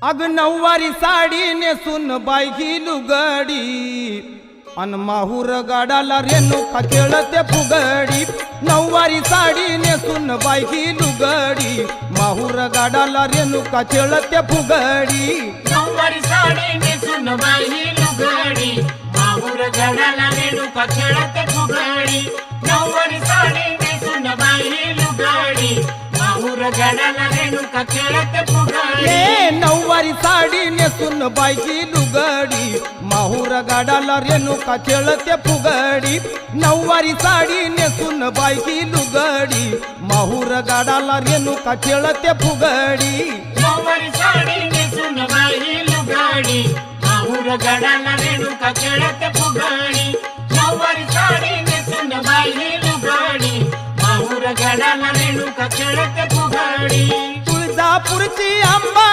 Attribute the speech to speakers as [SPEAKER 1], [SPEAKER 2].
[SPEAKER 1] अग नऊवारी साडी नेसून बाई ही लुगडी अन माहूर गाडाला रेणुका खेळते फुगडी। नऊवारी साडी नेसून बाई ही लुगडी माहूर गाडाला रेणुका खेळते फुगडी।
[SPEAKER 2] नऊवारी साडी नेसून बाई ही लुगडी माहूर गाडाला रेणुका खेळते फुगडी। नऊवारी साडी नेसून बाई ही लुगडी माहूर गाडाला रेणुका खेळते फुगडी।
[SPEAKER 1] नऊवारी साडी नेसून बाई ही लुगडी माहूर गाडाला रेणुका खेळते फुगडी। नऊवारी साडी नेसून बाई ही लुगडी माहूर गाडाला रेणुका खेळते फुगडी।
[SPEAKER 2] नऊवारी साडी नेसून बाई ही लुगडी माहूर गाडाला रेणुका खेळते फुगडी। नऊवारी साडी नेसून बाई ही लुगडी माहूर गाडाला रेणुका खेळते फुगडी।
[SPEAKER 1] तुळजापूरची अंबा